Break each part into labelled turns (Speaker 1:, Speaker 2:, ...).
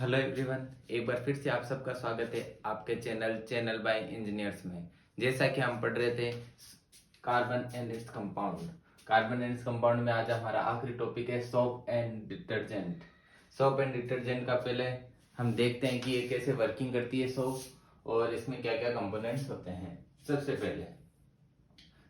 Speaker 1: Hello everyone, एक बार फिर से आप सबका स्वागत है आपके चैनल बाय इंजीनियर्स में। जैसा कि हम पढ़ रहे थे कार्बन एंड इट्स कंपाउंड में आज हमारा आखिरी टॉपिक है soap and detergent. Soap and detergent का पहले हम देखते हैं कि ये कैसे वर्किंग करती है सोप और इसमें क्या क्या कंपोनेंट्स होते हैं। सबसे पहले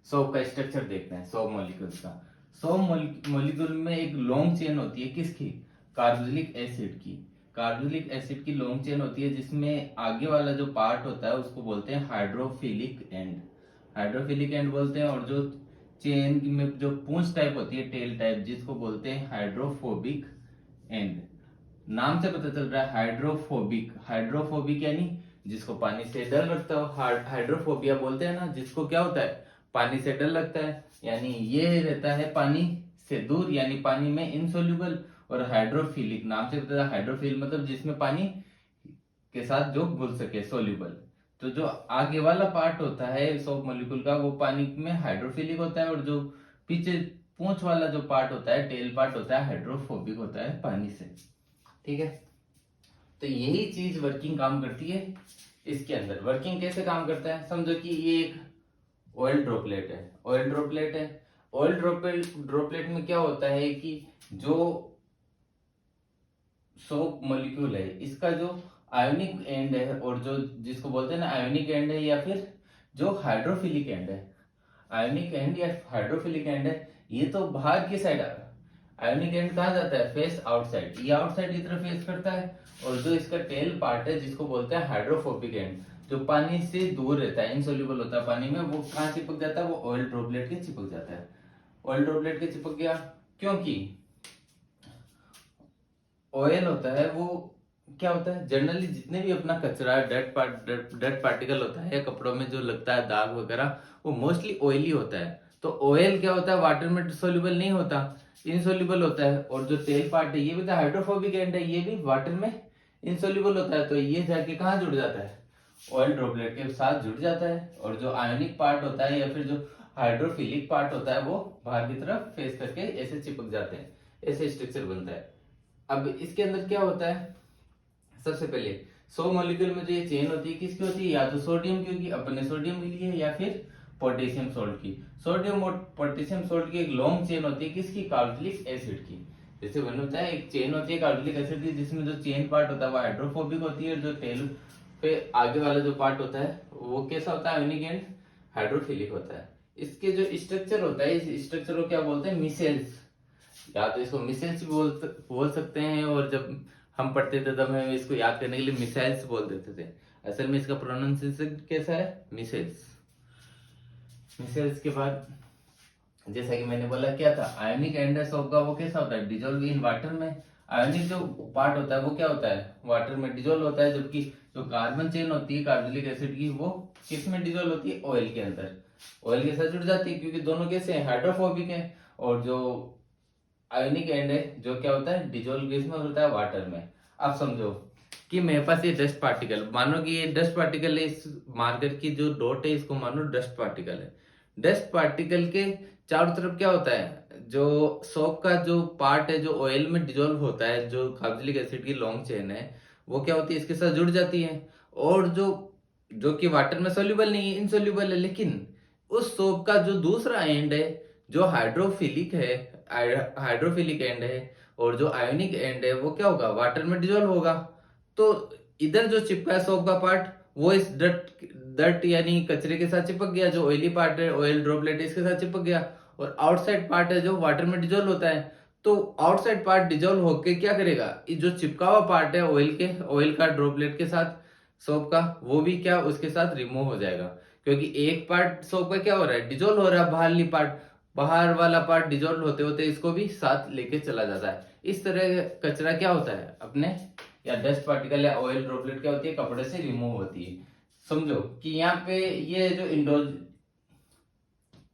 Speaker 1: सोप का स्ट्रक्चर देखते हैं, सोप मॉलिक्यूल्स का। सोप मॉलिक्यूल में एक लॉन्ग चेन होती है, किसकी? कार्बोक्सिलिक एसिड की। कार्बोक्सिलिक एसिड की लॉन्ग चेन होती है जिसमें आगे वाला जो पार्ट होता है उसको बोलते हैं हाइड्रोफिलिक एंड। हाइड्रोफिलिक एंड बोलते हैं, और जो चेन में जो पूंछ टाइप होती है, टेल टाइप, जिसको बोलते हैं हाइड्रोफोबिक एंड। नाम से पता चल रहा है हाइड्रोफोबिक। हाइड्रोफोबिक यानी जिसको पानी से डर लगता हो। हाइड्रोफोबिया बोलते हैं ना जिसको क्या होता है, पानी से डर लगता है, यानी ये रहता है पानी से दूर, यानी पानी में इनसोल्यूबल। और हाइड्रोफिलिक, नाम से पता है हाइड्रोफिल मतलब जिसमें पानी के साथ जो घुल सके, सोल्यूबल। तो जो आगे वाला पार्ट होता है सोप मॉलिक्यूल का वो पानी में हाइड्रोफिलिक होता है, और जो पीछे पूंछ वाला जो पार्ट होता है, टेल पार्ट होता है, हाइड्रोफोबिक होता है पानी से। ठीक है, तो यही चीज वर्किंग काम करती है इसके अंदर। वर्किंग कैसे काम करता है, समझो कि ये एक ऑयल ड्रॉपलेट है। ऑयल ड्रॉपलेट है, ऑयल ड्रॉपलेट में क्या होता है कि जो सोप मॉलिक्यूल है इसका जो आयोनिक एंड है, और जो जिसको बोलते हैं ना आयोनिक एंड है, या फिर जो हाइड्रोफिलिक एंड है, आयोनिक एंड या हाइड्रोफिलिक एंड है, ये तो बाहर की साइड आयोनिक एंड कहा जाता है, फेस आउटसाइड, ये आउटसाइड की तरफ फेस करता है। और जो इसका टेल पार्ट है जिसको बोलते हैं हाइड्रोफोबिक एंड, जो पानी से दूर रहता है, इनसोल्यूबल होता है पानी में, वो कहाँ चिपक जाता है, वो ऑयल ड्रॉपलेट के चिपक जाता है। ऑयल ड्रॉपलेट के चिपक गया क्योंकि ऑयल होता है वो क्या होता है, जनरली जितने भी अपना कचरा, डर्ट पार्टिकल होता है कपड़ों में जो लगता है, दाग वगैरह, वो मोस्टली ऑयली होता है। तो ऑयल क्या होता है, वाटर में सोल्यूबल नहीं होता, इनसोल्यूबल होता है। और जो तेल पार्ट है ये भी तो हाइड्रोफोबिक एंड है, ये भी वाटर में इनसोल्यूबल होता है। तो ये जाके कहाँ जुड़ जाता है, ऑयल ड्रॉपलेट के साथ जुड़ जाता है। और जो आयोनिक पार्ट होता है या फिर जो हाइड्रोफिलिक पार्ट होता है वो बाहर की तरफ फेस करके ऐसे चिपक जाते हैं, ऐसे स्ट्रक्चर बनता है। अब इसके अंदर क्या होता है, सबसे पहले सो मॉलिक्यूल में जो ये चेन होती है किसकी होती है, या तो सोडियम की होगी अपने सोडियम के लिए, या फिर पोटेशियम सोल्ट की। सोडियम और पोटेशियम सोल्ट की एक लॉन्ग चेन होती है किसकी, कार्बोक्सिलिक एसिड की। जैसे मैंने बताया एक चेन होती है कार्बोक्सिलिक एसिड की, जिसमें जो चेन पार्ट होता है वो हाइड्रोफोबिक होती है, और जो टेल पे आगे वाला जो पार्ट होता है वो कैसा होता है, आयोनिक एंड हाइड्रोफिलिक होता है। इसके जो स्ट्रक्चर होता है, इस स्ट्रक्चर को क्या बोलते हैं, मिसेल्स, या तो इसको मिसेल्स भी बोल सकते हैं, और जब हम पढ़ते थे तब हमें इसको याद करने के लिए मिसाइल्स बोल देते थे। असल में इसका प्रोनाउंसिएशन कैसा है, मिसेल्स। मिसेल्स के बाद जैसा कि मैंने बोला क्या था, आयोनिक एंड ऑफ का वो कैसा होता है, डिजोल्व इन वाटर में। आयोनिक जो पार्ट होता है वो क्या होता है, वाटर में डिजोल्व होता है। जबकि जो कार्बन चेन होती है कार्बोक्सिलिक एसिड की, वो किस में डिजोल्व होती है, ऑयल के अंदर। ऑयल के साथ जुड़ जाती है क्योंकि दोनों कैसे हैं, हाइड्रोफोबिक है। और जो आयोनिक एंड है जो क्या होता है, डिजोल्व किस में होता है, वाटर में। अब समझो कि मेरे पास ये डस्ट पार्टिकल, मानो कि ये डस्ट पार्टिकल है, इस मार्कर की जो डॉट है इसको मानो डस्ट पार्टिकल है। डस्ट पार्टिकल के चारों तरफ क्या होता है, जो सोप का जो पार्ट है जो ऑयल में डिजोल्व होता है, जो कार्बोक्सिलिक एसिड की लॉन्ग चेन है, वो क्या होती है, इसके साथ जुड़ जाती है। और जो जो कि वाटर में सोल्यूबल नहीं है, इनसोल्यूबल है, लेकिन उस सोप का जो दूसरा एंड है जो हाइड्रोफिलिक है, हाइड्रोफिलिक एंड है, और जो आयोनिक एंड है वो क्या होगा, वाटर में डिजोल्व होगा। तो इधर जो चिपका है सोप का पार्ट, वो इस डट डट यानी कचरे के साथ चिपक गया, जो ऑयली पार्ट है ऑयल ड्रॉपलेट इसके साथ चिपक गया। और आउटसाइड पार्ट है जो वाटर में डिजोल्व होता है। तो आउटसाइड पार्ट डिजोल्व होके क्या करेगा, ये जो चिपका हुआ पार्ट है ऑयल का ड्रॉपलेट के साथ सोप का, वो भी क्या उसके साथ रिमूव हो जाएगा। क्योंकि एक पार्ट सोप का क्या हो रहा है, डिजोल्व हो रहा है, बाहर वाला पार्ट डिजोल्व होते होते इसको भी साथ लेके चला जाता है। इस तरह कचरा क्या होता है अपने, या डस्ट पार्टिकल या ऑयल ड्रॉपलेट क्या होती है, कपड़े से रिमूव होती है। समझो कि यहाँ पे ये जो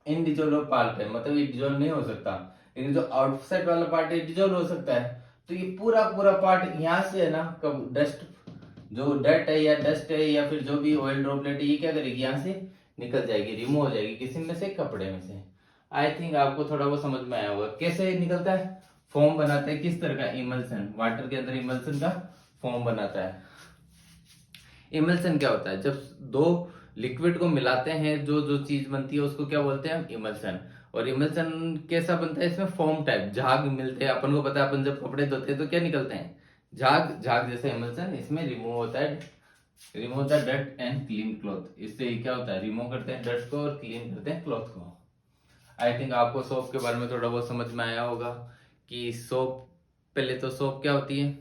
Speaker 1: इनडिजोल्व पार्ट है, मतलब ये डिजोल्व नहीं हो सकता, लेकिन जो आउटसाइड वाला पार्ट है डिजोल्व हो सकता है। तो ये पूरा पूरा पार्ट यहाँ से है ना, कब डस्ट, जो डर्ट है या डस्ट है या फिर जो भी ऑयल ड्रॉपलेट है, ये क्या करेगी, यहाँ से निकल जाएगी, रिमूव हो जाएगी, किसी में से, कपड़े में से। आई थिंक आपको थोड़ा वो समझ में आया होगा कैसे निकलता है। फॉर्म बनाते हैं किस तरह का, इमल्सन, वाटर के अंदर इमल्सन का फॉर्म बनाता है। इमल्सन क्या होता है, जब दो लिक्विड को मिलाते हैं जो जो चीज बनती है उसको क्या बोलते हैं हम, इमल्सन। और इमल्सन कैसा बनता है, इसमें फोम टाइप झाग मिलते हैं। अपन को पता है, अपन जब कपड़े धोते हैं तो क्या निकलते हैं, झाग। झाग जैसा इमल्सन इसमें रिमूव होता है, remove the dust and clean cloth. इससे क्या होता है, रिमूव करते हैं डस्ट को और क्लीन करते हैं क्लॉथ को। आई थिंक आपको सोप के बारे में थोड़ा बहुत समझ में आया होगा कि सोप, पहले तो सोप क्या होती है,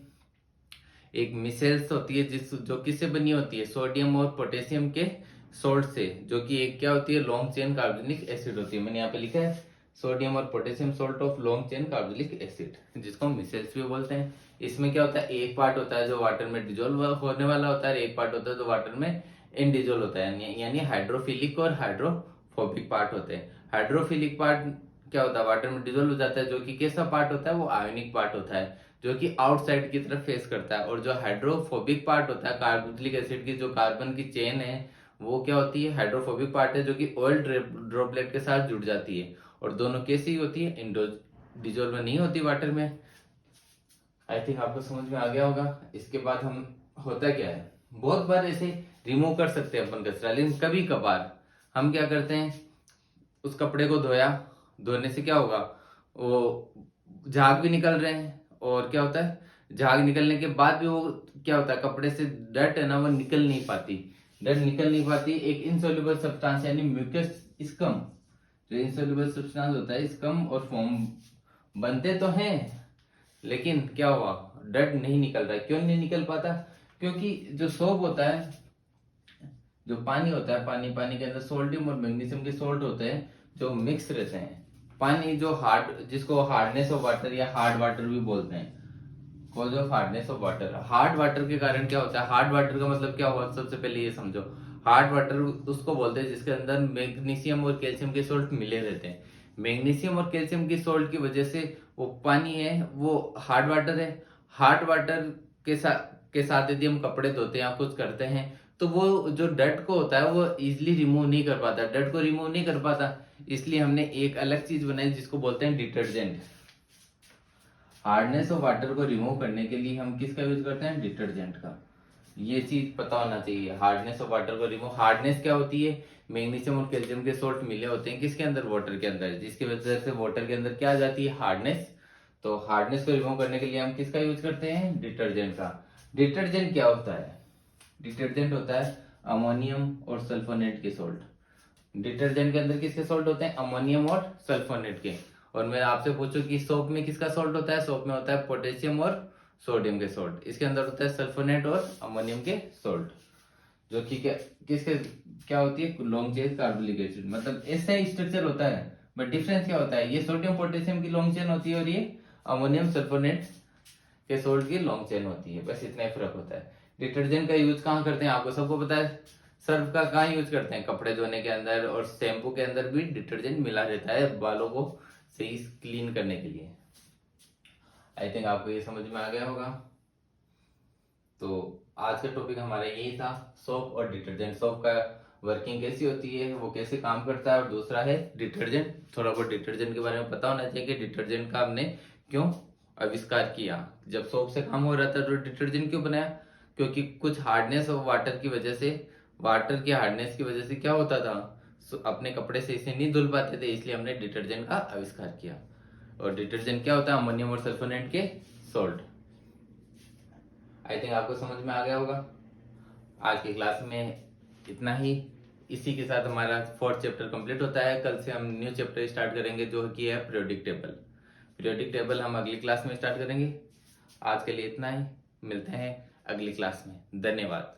Speaker 1: एक मिसेल्स होती है जिस जो किससे बनी होती है, सोडियम और पोटेशियम के सोल्ट से, जो कि एक क्या होती है, लॉन्ग चेन कार्बोनिक एसिड होती है। मैंने यहाँ पे लिखा है सोडियम और potassium salt of long chain carbonic acid, जिसको हम मिसेल्स भी बोलते हैं। इसमें क्या होता है, एक पार्ट होता है जो वाटर में डिजोल्व होने वाला होता है, एक पार्ट होता है जो वाटर में इनडिजोल्व होता है, यानी हाइड्रोफिलिक और हाइड्रोफोबिक पार्ट होते हैं। हाइड्रोफिलिक पार्ट क्या होता है, वाटर में डिजोल्व हो जाता है, जो कि कैसा पार्ट होता है, वो आयोनिक पार्ट होता है, जो कि आउटसाइड की तरफ फेस करता है। और जो हाइड्रोफोबिक पार्ट होता है, कार्बोक्सिलिक एसिड की जो कार्बन की चेन है, वो क्या होती है, हाइड्रोफोबिक पार्ट है, जो कि ऑयल ड्रॉपलेट के साथ जुड़ जाती है। और दोनों कैसी होती है, डिजोल्व नहीं होती वाटर में। आई थिंक आपको समझ में आ गया होगा। इसके बाद हम, होता क्या है, बहुत बार ऐसे रिमूव कर सकते हैं अपन कचरा, लेकिन कभी कभार हम क्या करते हैं, उस कपड़े को धोया, धोने से क्या होगा, वो झाग भी निकल रहे हैं, और क्या होता है, झाग निकलने के बाद भी वो क्या होता है, कपड़े से डर्ट है ना वो निकल नहीं पाती, डर्ट निकल नहीं पाती। एक इनसोल्युबल सब्सटेंस यानी म्यूकस स्कम, जो इनसोल्युबल सब्सटेंस होता है, स्कम और फोम बनते तो हैं, लेकिन क्या हुआ, डर्ट नहीं निकल रहा है। क्यों नहीं निकल पाता, क्योंकि जो सोप होता है, जो पानी होता है, पानी के अंदर सोडियम और मैग्नीशियम के सोल्ट होते हैं जो मिक्स रहते हैं। पानी जो हार्ड, जिसको हार्डनेस ऑफ वाटर या हार्ड वाटर भी बोलते हैं, cause of hardness of water. Hard water के कारण क्या होता है, हार्ड वाटर का मतलब क्या हुआ, सबसे पहले ये समझो। हार्ड वाटर उसको बोलते हैं जिसके अंदर मैग्नीशियम और कैल्शियम के सोल्ट मिले रहते हैं। मैग्नीशियम और कैल्शियम की सोल्ट की वजह से वो पानी है वो हार्ड वाटर है। हार्ड वाटर के साथ यदि हम कपड़े धोते हैं या कुछ करते हैं, तो वो जो डर्ट को होता है वो इजिली रिमूव नहीं कर पाता, डर्ट को रिमूव नहीं कर पाता। इसलिए हमने एक अलग चीज बनाई जिसको बोलते हैं डिटर्जेंट। हार्डनेस ऑफ वाटर को रिमूव करने के लिए हम किसका यूज करते हैं, डिटर्जेंट का। ये चीज पता होना चाहिए, हार्डनेस ऑफ वाटर को रिमूव। हार्डनेस क्या होती है, मैग्नीशियम और कैल्शियम के सोल्ट मिले होते हैं किसके अंदर, वाटर के अंदर, जिसकी वजह से वाटर के अंदर क्या आ जाती है, हार्डनेस। तो हार्डनेस को रिमूव करने के लिए हम किसका यूज करते हैं, डिटर्जेंट का। डिटर्जेंट क्या होता है, डिटर्जेंट होता है अमोनियम और सल्फोनेट के सोल्ट। डिटर्जेंट के अंदर किसके सोल्ट होते हैं, अमोनियम और सल्फोनेट के। और मैं आपसे पूछूं कि सोप में किसका सोल्ट होता है, सोप में होता है पोटेशियम और सोडियम के सोल्ट। इसके अंदर होता है सल्फोनेट और अमोनियम के सोल्ट, जो कि किसके क्या होती है, लॉन्ग चेन कार्बोनिक एसिड। मतलब ऐसा ही स्ट्रक्चर होता है, बट डिफरेंस क्या होता है, ये सोडियम पोटेशियम की लॉन्ग चेन होती है और ये अमोनियम सल्फोनेट के सोल्ट की लॉन्ग चेन होती है, बस इतना ही फर्क होता है। डिटर्जेंट का यूज कहाँ करते हैं, आपको सबको पता है। सर्फ का कहाँ यूज करते हैं, कपड़े धोने के अंदर, और शैम्पू के अंदर भी डिटर्जेंट मिला रहता है बालों को सही क्लीन करने के लिए। आई थिंक आपको ये समझ में आ गया होगा। तो आज का टॉपिक हमारा यही था, सोप और डिटर्जेंट। सोप का वर्किंग कैसी होती है, वो कैसे काम करता है, और दूसरा है डिटर्जेंट। थोड़ा बहुत डिटर्जेंट के बारे में पता होना चाहिए कि डिटर्जेंट का हमने क्यों आविष्कार किया। जब सोप से काम हो रहा था तो डिटर्जेंट क्यों बनाया, क्योंकि कुछ हार्डनेस ऑफ वाटर की वजह से, वाटर की हार्डनेस की वजह से क्या होता था, अपने कपड़े से इसे नहीं धुल पाते थे, इसलिए हमने डिटर्जेंट का आविष्कार किया। और डिटर्जेंट क्या होता है, अमोनियम और सल्फोनेट के सोल्ट। आई थिंक आपको समझ में आ गया होगा। आज की क्लास में इतना ही। इसी के साथ हमारा 4th चैप्टर कंप्लीट होता है। कल से हम न्यू चैप्टर स्टार्ट करेंगे जो कि है पीरियोडिक टेबल। पीरियोडिक टेबल हम अगली क्लास में स्टार्ट करेंगे। आज के लिए इतना ही, मिलते हैं अगली क्लास में। धन्यवाद।